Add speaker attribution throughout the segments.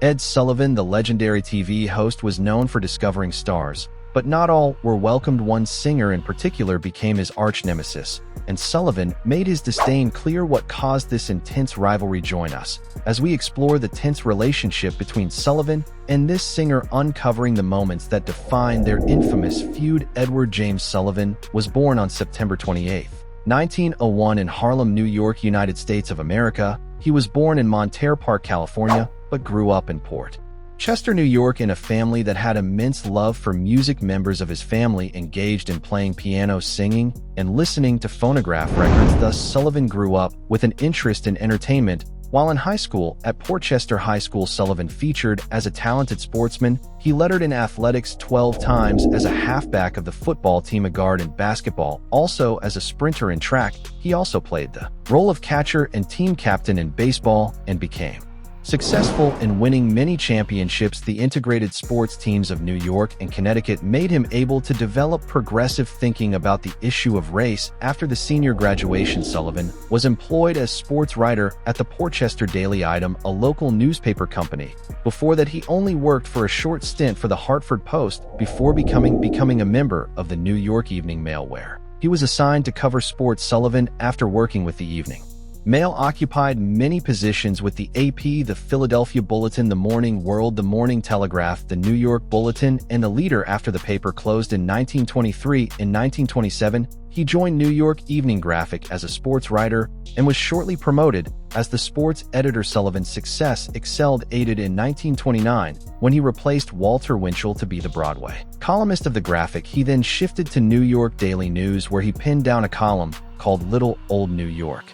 Speaker 1: Ed Sullivan, the legendary TV host, was known for discovering stars, but not all were welcomed. One singer in particular became his arch-nemesis, and Sullivan made his disdain clear. What caused this intense rivalry? Join us as we explore the tense relationship between Sullivan and this singer, uncovering the moments that define their infamous feud. Edward James Sullivan was born on September 28, 1901 in Harlem, New York, United States of America. He was born in Monterey Park, California, but grew up in Port Chester, New York, in a family that had immense love for music. Members of his family engaged in playing piano, singing, and listening to phonograph records. Thus, Sullivan grew up with an interest in entertainment. While in high school at Port Chester High School, Sullivan featured as a talented sportsman. He lettered in athletics 12 times as a halfback of the football team, a guard in basketball. Also, as a sprinter in track, he also played the role of catcher and team captain in baseball and became successful in winning many championships. The integrated sports teams of New York and Connecticut made him able to develop progressive thinking about the issue of race. After the senior graduation, Sullivan was employed as sports writer at the Port Chester Daily Item, a local newspaper company. Before that, he only worked for a short stint for the Hartford Post before becoming a member of the New York Evening Mail, where he was assigned to cover sports. Sullivan, after working with the Evening Mail, occupied many positions with the AP, the Philadelphia Bulletin, the Morning World, the Morning Telegraph, the New York Bulletin, and the Leader. After the paper closed in 1923, in 1927, he joined New York Evening Graphic as a sports writer and was shortly promoted as the sports editor. Sullivan's success excelled, aided in 1929 when he replaced Walter Winchell to be the Broadway columnist of the Graphic. He then shifted to New York Daily News, where he penned down a column called Little Old New York,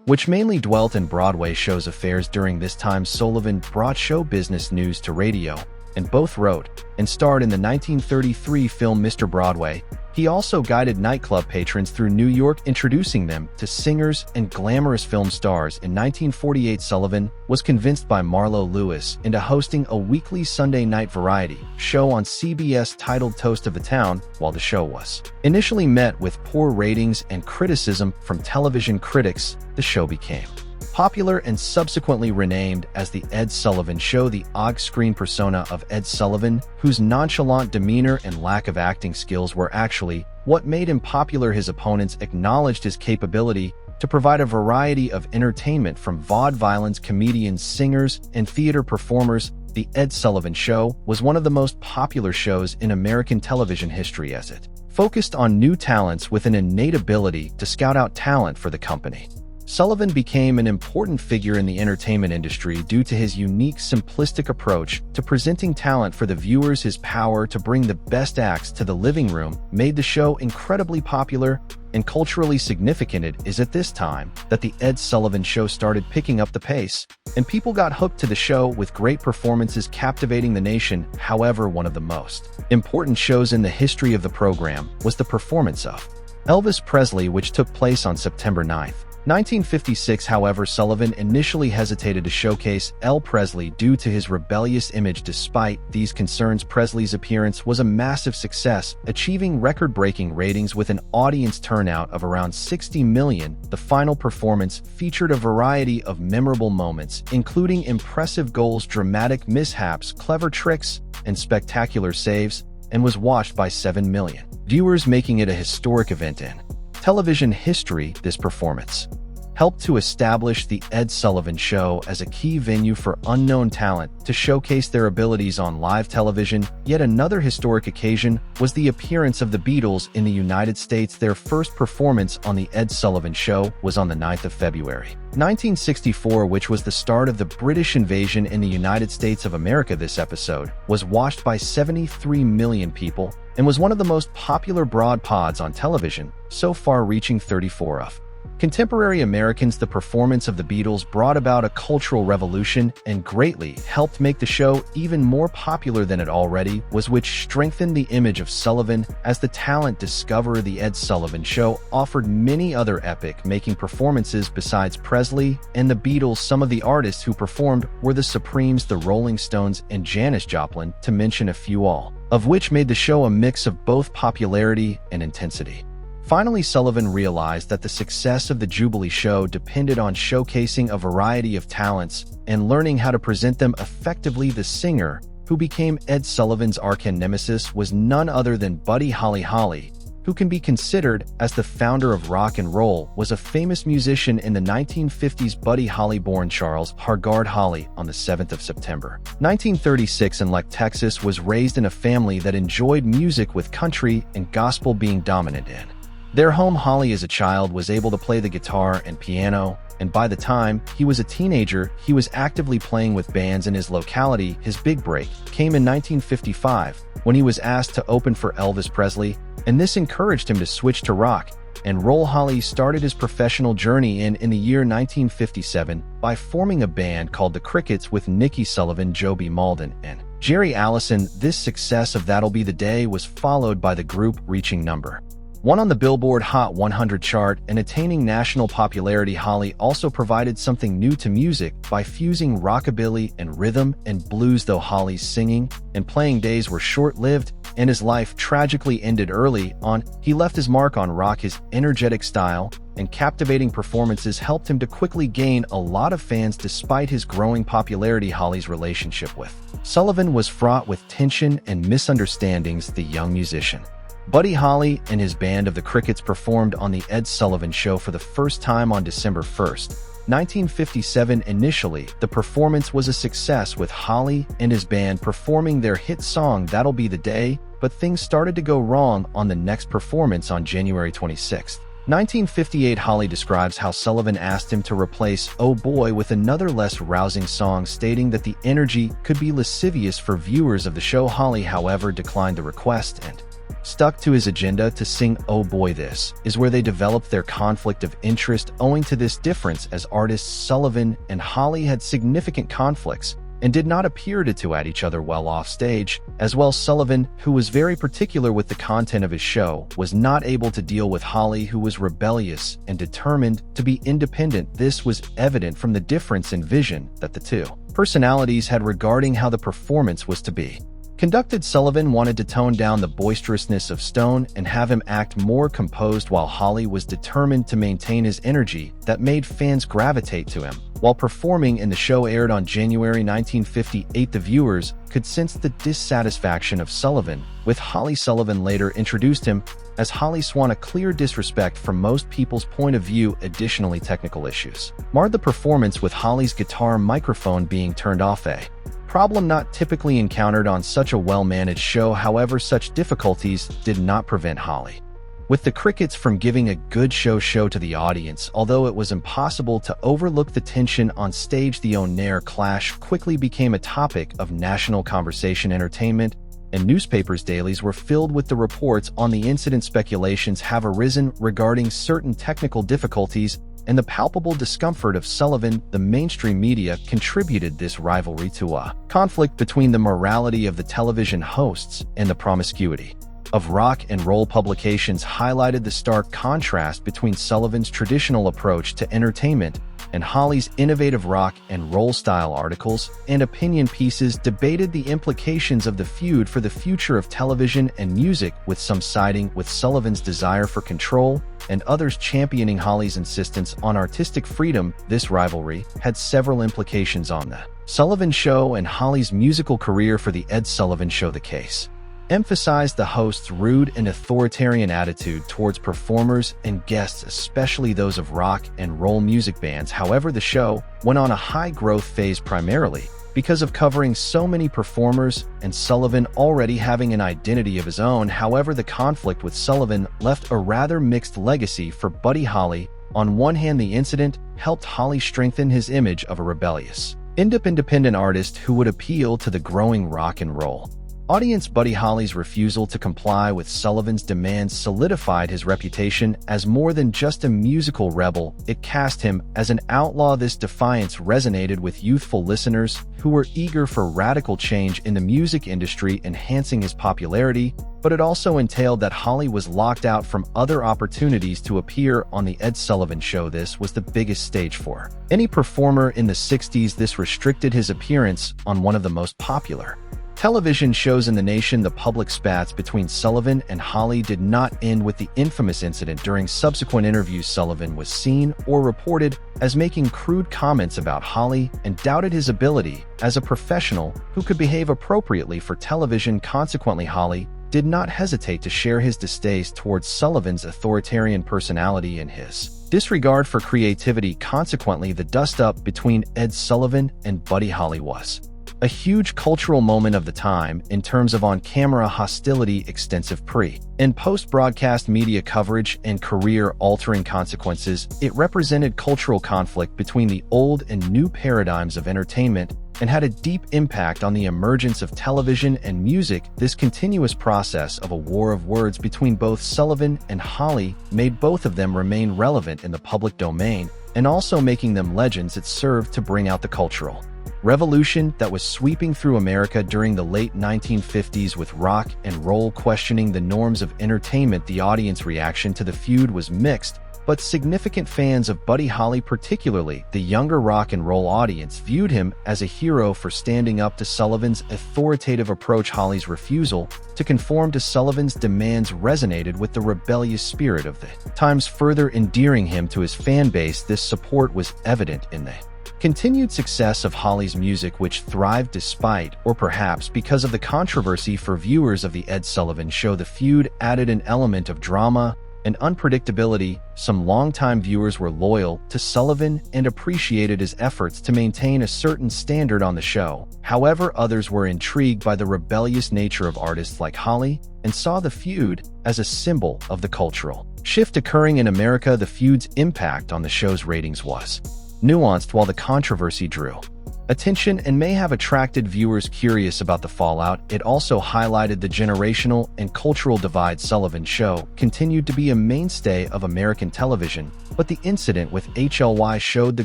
Speaker 1: which mainly dwelt in Broadway shows affairs. During this time, Sullivan brought show business news to radio, and both wrote and starred in the 1933 film Mr. Broadway. He also guided nightclub patrons through New York, introducing them to singers and glamorous film stars. In 1948, Sullivan was convinced by Marlo Lewis into hosting a weekly Sunday night variety show on CBS titled Toast of the Town. While the show was initially met with poor ratings and criticism from television critics, the show became popular and subsequently renamed as The Ed Sullivan Show. The on-screen persona of Ed Sullivan, whose nonchalant demeanor and lack of acting skills were actually what made him popular. His opponents acknowledged his capability to provide a variety of entertainment, from vaudevillains, comedians, singers, and theater performers. The Ed Sullivan Show was one of the most popular shows in American television history, as it focused on new talents with an innate ability to scout out talent for the company. Sullivan became an important figure in the entertainment industry due to his unique, simplistic approach to presenting talent for the viewers. His power to bring the best acts to the living room made the show incredibly popular and culturally significant. It is at this time that The Ed Sullivan Show started picking up the pace, and people got hooked to the show with great performances captivating the nation. However, one of the most important shows in the history of the program was the performance of Elvis Presley, which took place on September 9, 1956. However, Sullivan initially hesitated to showcase Elvis Presley due to his rebellious image. Despite these concerns, Presley's appearance was a massive success, achieving record-breaking ratings with an audience turnout of around 60 million. The final performance featured a variety of memorable moments, including impressive goals, dramatic mishaps, clever tricks, and spectacular saves, and was watched by 7 million viewers, making it a historic event in television history. This performance helped to establish The Ed Sullivan Show as a key venue for unknown talent to showcase their abilities on live television. Yet another historic occasion was the appearance of the Beatles in the United States. Their first performance on The Ed Sullivan Show was on the 9th of February, 1964, which was the start of the British invasion in the United States of America. This episode was watched by 73 million people and was one of the most popular broadcasts on television so far, reaching 34 of contemporary Americans. The performance of the Beatles brought about a cultural revolution and greatly helped make the show even more popular than it already was, which strengthened the image of Sullivan as the talent discoverer. The Ed Sullivan Show offered many other epic-making performances besides Presley and the Beatles. Some of the artists who performed were the Supremes, the Rolling Stones, and Janis Joplin, to mention a few, all of which made the show a mix of both popularity and intensity. Finally, Sullivan realized that the success of the Jubilee show depended on showcasing a variety of talents and learning how to present them effectively. The singer, who became Ed Sullivan's Arch-Nemesis, was none other than Buddy Holly. Holly, who can be considered as the founder of rock and roll, was a famous musician in the 1950s. Buddy Holly, born Charles Hargard Holly on the 7th of September, 1936 in Lake, Texas, was raised in a family that enjoyed music, with country and gospel being dominant in their home. Holly as a child was able to play the guitar and piano, and by the time he was a teenager, he was actively playing with bands in his locality. His big break came in 1955 when he was asked to open for Elvis Presley, and this encouraged him to switch to rock and roll. Holly started his professional journey in the year 1957 by forming a band called the Crickets with Nicky Sullivan, Joby Malden, and Jerry Allison. This success of That'll Be the Day was followed by the group reaching number 1 on the Billboard Hot 100 chart and attaining national popularity. Holly also provided something new to music by fusing rockabilly and rhythm and blues. Though Holly's singing and playing days were short-lived and his life tragically ended early on, he left his mark on rock. His energetic style and captivating performances helped him to quickly gain a lot of fans despite his growing popularity. Holly's relationship with Sullivan was fraught with tension and misunderstandings. The young musician Buddy Holly and his band of the Crickets performed on The Ed Sullivan Show for the first time on December 1, 1957. Initially, the performance was a success, with Holly and his band performing their hit song That'll Be the Day, but things started to go wrong on the next performance on January 26, 1958. Holly describes how Sullivan asked him to replace Oh Boy with another less rousing song, stating that the energy could be lascivious for viewers of the show. Holly, however, declined the request and stuck to his agenda to sing Oh Boy. This is where they developed their conflict of interest. Owing to this difference as artists, Sullivan and Holly had significant conflicts and did not appear to at each other well off stage. As well, Sullivan, who was very particular with the content of his show, was not able to deal with Holly, who was rebellious and determined to be independent. This was evident from the difference in vision that the two personalities had regarding how the performance was to be conducted. Sullivan wanted to tone down the boisterousness of Stone and have him act more composed, while Holly was determined to maintain his energy that made fans gravitate to him. While performing in the show aired on January 1958, the viewers could sense the dissatisfaction of Sullivan with Holly. Sullivan later introduced him as Holly Swan, a clear disrespect from most people's point of view. Additionally, technical issues marred the performance, with Holly's guitar microphone being turned off, a problem not typically encountered on such a well-managed show. However, such difficulties did not prevent Holly with the Crickets from giving a good show to the audience. Although it was impossible to overlook the tension on stage, the on-air clash quickly became a topic of national conversation. Entertainment and newspapers' dailies were filled with the reports on the incident. Speculations have arisen regarding certain technical difficulties and the palpable discomfort of Sullivan. The mainstream media contributed this rivalry to a conflict between the morality of the television hosts and the promiscuity of rock and roll. Publications highlighted the stark contrast between Sullivan's traditional approach to entertainment and Holly's innovative rock and roll style. Articles and opinion pieces debated the implications of the feud for the future of television and music, with some siding with Sullivan's desire for control and others championing Holly's insistence on artistic freedom. This rivalry had several implications on the Sullivan Show and Holly's musical career. For the Ed Sullivan Show, the case emphasized the host's rude and authoritarian attitude towards performers and guests, especially those of rock and roll music bands. However, the show went on a high-growth phase primarily because of covering so many performers and Sullivan already having an identity of his own. However, the conflict with Sullivan left a rather mixed legacy for Buddy Holly. On one hand, the incident helped Holly strengthen his image of a rebellious, independent artist who would appeal to the growing rock and roll audience. Buddy Holly's refusal to comply with Sullivan's demands solidified his reputation as more than just a musical rebel. It cast him as an outlaw. This defiance resonated with youthful listeners who were eager for radical change in the music industry, enhancing his popularity, but it also entailed that Holly was locked out from other opportunities to appear on The Ed Sullivan Show. This was the biggest stage for any performer in the 60s. This restricted his appearance on one of the most popular Television shows in the nation. The public spats between Sullivan and Holly did not end with the infamous incident. During subsequent interviews, Sullivan was seen or reported as making crude comments about Holly and doubted his ability as a professional who could behave appropriately for television. Consequently, Holly did not hesitate to share his distaste towards Sullivan's authoritarian personality and his disregard for creativity. Consequently, the dust-up between Ed Sullivan and Buddy Holly was a huge cultural moment of the time in terms of on-camera hostility, extensive pre- and post-broadcast media coverage, and career-altering consequences. It represented cultural conflict between the old and new paradigms of entertainment and had a deep impact on the emergence of television and music. This continuous process of a war of words between both Sullivan and Holly made both of them remain relevant in the public domain, and also making them legends. It served to bring out the cultural revolution that was sweeping through America during the late 1950s, with rock and roll questioning the norms of entertainment. The audience reaction to the feud was mixed, but significant fans of Buddy Holly, particularly the younger rock and roll audience, viewed him as a hero for standing up to Sullivan's authoritative approach. Holly's refusal to conform to Sullivan's demands resonated with the rebellious spirit of the times, further endearing him to his fan base. This support was evident in the continued success of Holly's music, which thrived despite, or perhaps because of, the controversy. For viewers of the Ed Sullivan Show, the feud added an element of drama and unpredictability. Some longtime viewers were loyal to Sullivan and appreciated his efforts to maintain a certain standard on the show. However, others were intrigued by the rebellious nature of artists like Holly and saw the feud as a symbol of the cultural shift occurring in America. The feud's impact on the show's ratings was nuanced. While the controversy drew attention and may have attracted viewers curious about the fallout, it also highlighted the generational and cultural divide. Sullivan's Show continued to be a mainstay of American television, but the incident with HLY showed the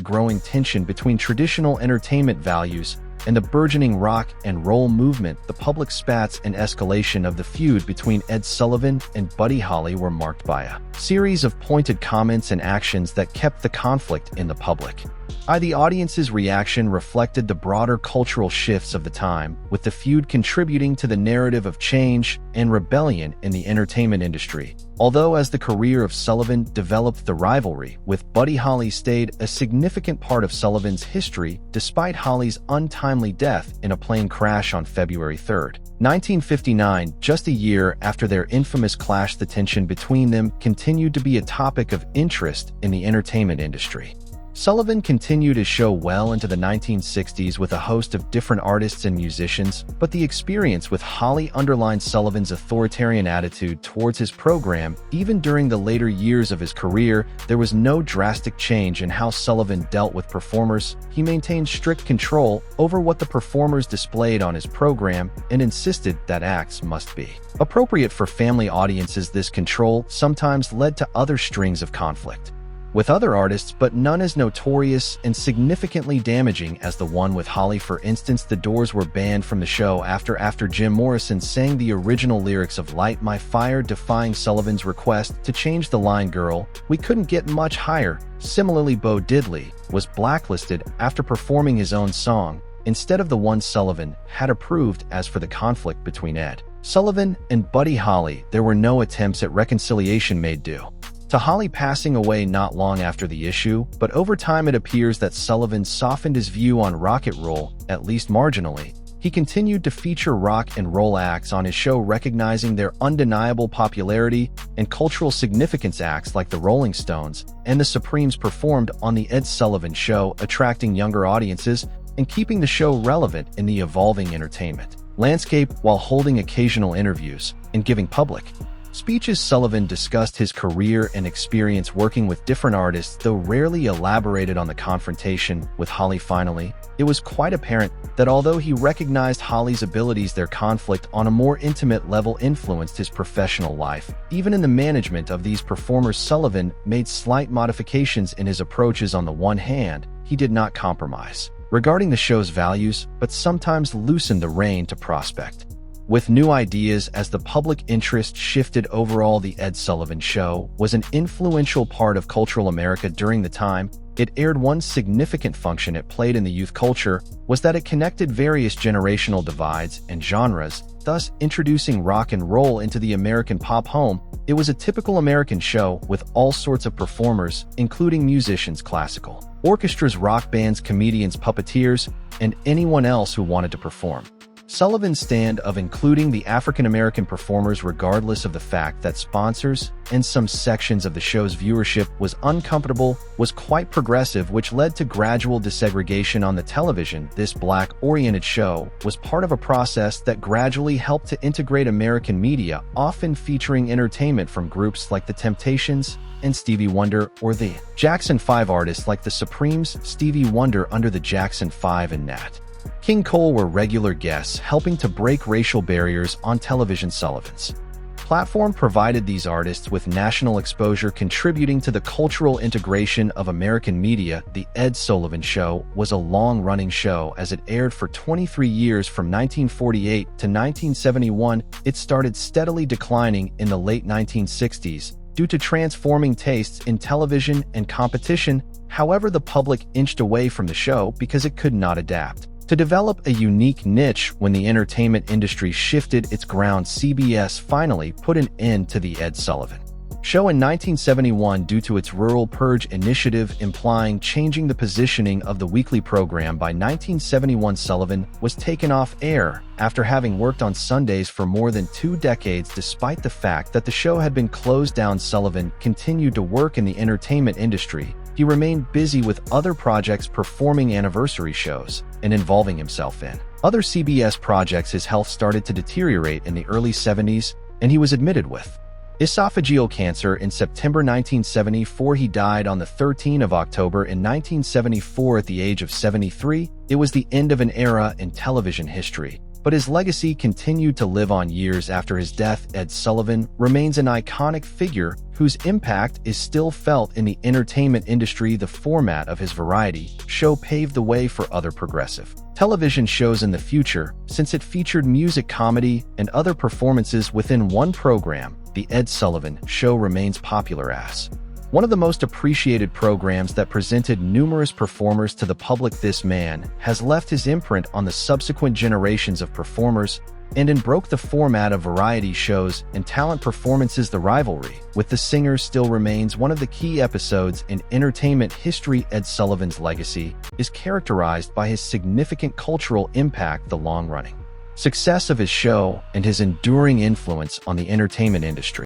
Speaker 1: growing tension between traditional entertainment values and the burgeoning rock and roll movement. The public spats and escalation of the feud between Ed Sullivan and Buddy Holly were marked by a series of pointed comments and actions that kept the conflict in the public eye. The audience's reaction reflected the broader cultural shifts of the time, with the feud contributing to the narrative of change and rebellion in the entertainment industry. Although as the career of Sullivan developed, the rivalry with Buddy Holly stayed a significant part of Sullivan's history, despite Holly's untimely death in a plane crash on February 3, 1959, just a year after their infamous clash. The tension between them continued to be a topic of interest in the entertainment industry. Sullivan continued his show well into the 1960s with a host of different artists and musicians, but the experience with Holly underlined Sullivan's authoritarian attitude towards his program. Even during the later years of his career, there was no drastic change in how Sullivan dealt with performers. He maintained strict control over what the performers displayed on his program and insisted that acts must be appropriate for family audiences. This control sometimes led to other strings of conflict with other artists, but none as notorious and significantly damaging as the one with Holly. For instance, the Doors were banned from the show after Jim Morrison sang the original lyrics of Light My Fire, defying Sullivan's request to change the line, "Girl, we couldn't get much higher." Similarly, Bo Diddley was blacklisted after performing his own song instead of the one Sullivan had approved. As for the conflict between Ed Sullivan and Buddy Holly, there were no attempts at reconciliation made due to Holly passing away not long after the issue, but over time it appears that Sullivan softened his view on rock and roll, at least marginally. He continued to feature rock and roll acts on his show, recognizing their undeniable popularity and cultural significance. Acts like the Rolling Stones and the Supremes performed on the Ed Sullivan Show, attracting younger audiences and keeping the show relevant in the evolving entertainment landscape. While holding occasional interviews and giving public speeches, Sullivan discussed his career and experience working with different artists, though rarely elaborated on the confrontation with Holly. Finally, it was quite apparent that although he recognized Holly's abilities, their conflict on a more intimate level influenced his professional life. Even in the management of these performers, Sullivan made slight modifications in his approaches. On the one hand, he did not compromise regarding the show's values, but sometimes loosened the rein to prospect with new ideas as the public interest shifted. Overall, The Ed Sullivan Show was an influential part of cultural America during the time it aired. One significant function it played in the youth culture was that it connected various generational divides and genres, thus introducing rock and roll into the American pop home. It was a typical American show with all sorts of performers, including musicians, classical orchestras, rock bands, comedians, puppeteers, and anyone else who wanted to perform. Sullivan's stand of including the African-American performers regardless of the fact that sponsors and some sections of the show's viewership was uncomfortable was quite progressive, which led to gradual desegregation on the television. This black-oriented show was part of a process that gradually helped to integrate American media, often featuring entertainment from groups like The Temptations and Stevie Wonder, or the Jackson 5 artists like the Supremes, Stevie Wonder under the Jackson 5, and Nat King Cole were regular guests, helping to break racial barriers on television. Sullivan's platform provided these artists with national exposure, contributing to the cultural integration of American media. The Ed Sullivan Show was a long-running show as it aired for 23 years from 1948 to 1971. It started steadily declining in the late 1960s due to transforming tastes in television and competition. However, the public inched away from the show because it could not adapt to develop a unique niche. When the entertainment industry shifted its ground, CBS finally put an end to The Ed Sullivan Show in 1971 due to its Rural Purge initiative, implying changing the positioning of the weekly program. By 1971, Sullivan was taken off air after having worked on Sundays for more than 2 decades. Despite the fact that the show had been closed down, Sullivan continued to work in the entertainment industry. He remained busy with other projects, performing anniversary shows and involving himself in other CBS projects. His health started to deteriorate in the early 70s, and he was admitted with esophageal cancer in September 1974. He died on the 13th of October in 1974 at the age of 73. It was the end of an era in television history, but his legacy continued to live on years after his death. Ed Sullivan remains an iconic figure whose impact is still felt in the entertainment industry. The format of his variety show paved the way for other progressive television shows in the future, since it featured music, comedy, and other performances within one program. The Ed Sullivan Show remains popular as one of the most appreciated programs that presented numerous performers to the public. This man has left his imprint on the subsequent generations of performers and broke the format of variety shows and talent performances. The rivalry with the singers still remains one of the key episodes in entertainment history. Ed Sullivan's legacy is characterized by his significant cultural impact, the long-running success of his show, and his enduring influence on the entertainment industry.